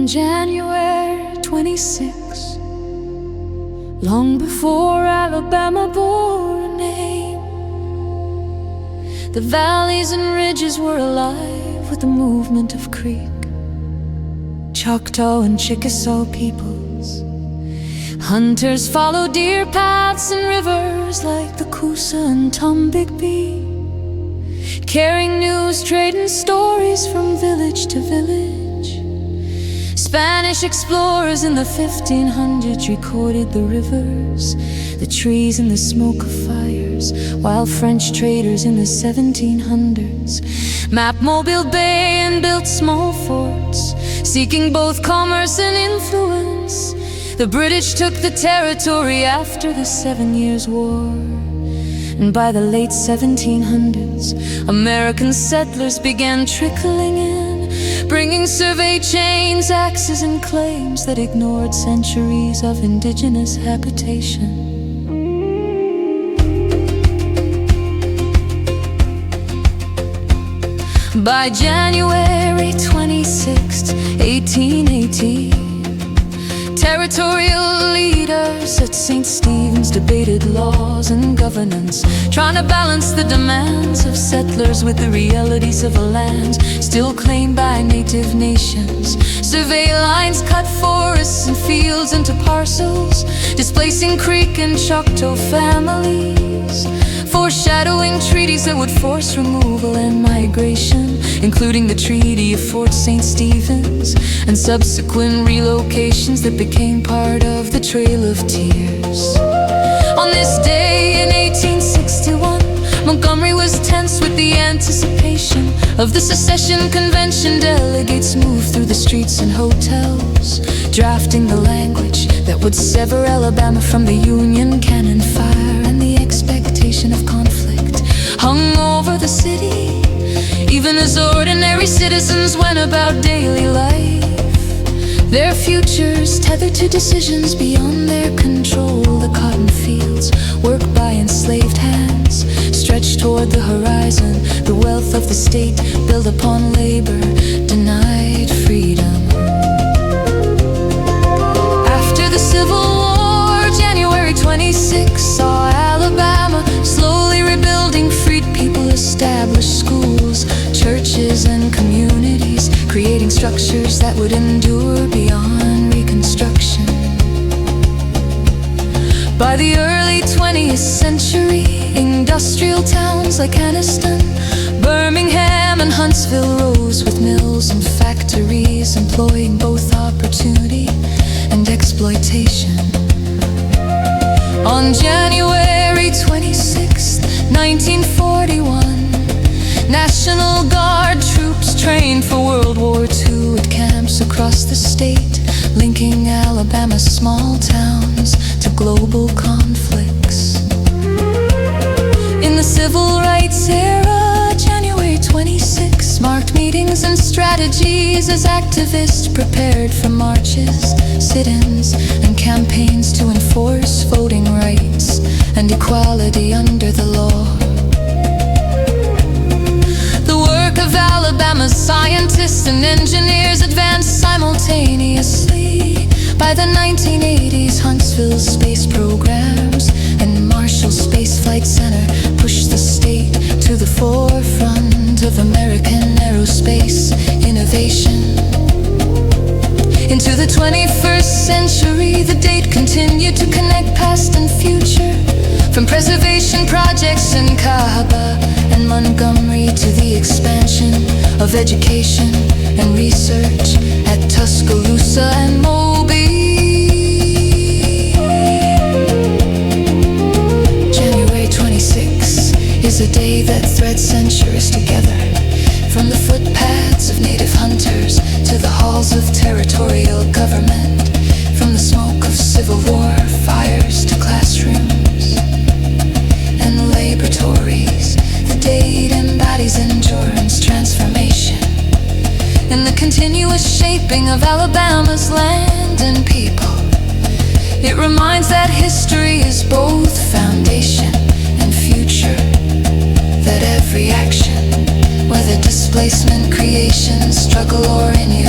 On January 26, long before Alabama bore a name, the valleys and ridges were alive with the movement of Creek, Choctaw and Chickasaw peoples. Hunters followed deer paths and rivers like the Coosa and Tombigbee, carrying news, trading stories from village to village. Spanish explorers in the 1500s recorded the rivers, the trees and the smoke of fires, while French traders in the 1700s mapped Mobile Bay and built small forts, seeking both commerce and influence. The British took the territory after the 7 Years' War, and by the late 1700s, American settlers began trickling in, bringing survey chains, axes, and claims that ignored centuries of indigenous habitation. By January 26, 1818, territorial leaders at St. Stephen's debated laws and governance, trying to balance the demands of settlers with the realities of a land still claimed by native nations. Survey lines cut forests and fields into parcels, displacing Creek and Choctaw families, foreshadowing treaties that would force removal and migration, including the Treaty of Fort St. Stephen's and subsequent relocations that became part of the Trail of Tears. On this day in 1861, Montgomery was tense with the anticipation of the Secession Convention. Delegates moved through the streets and hotels, drafting the language that would sever Alabama from the Union cannon fire, and the expectation of conflict hung over the city, even as ordinary citizens went about daily life, their futures tethered to decisions beyond their control. The cotton fields, worked by enslaved hands, stretched toward the horizon. The wealth of the state, built upon labor, denied freedom. After the Civil War, January 26 saw Alabama slowly rebuilding. Freed people established schools, churches, and communities, creating structures that would endure beyond reconstruction. By the early 20th century, industrial towns like Anniston, Birmingham, and Huntsville rose with mills and factories, employing both opportunity and exploitation. On January 26, 1941, National Guard troops trained for World War II at camps across the state, linking Alabama's small towns to global conflicts. In the Civil Rights era, January 26 marked meetings and strategies as activists prepared for marches, sit-ins, and campaigns to enforce voting rights and equality under the law. Of Alabama's scientists and engineers advanced simultaneously. By the 1980s, Huntsville's space programs and Marshall Space Flight Center pushed the state to the forefront of American aerospace innovation. Into the 21st century, the date continued to connect past and future, from preservation projects in Cahaba and Montgomery to the expansion of education and research at Tuscaloosa and Mobile. January 26 is a day that threads centuries together, from the footpaths of native hunters to the halls of territorial government, from the smoke of Civil War fires to classrooms and laboratories. The date embodies endurance, transformation, and the continuous shaping of Alabama's land and people. It reminds that history is both foundation and future, that every action, whether displacement, creation, struggle, or any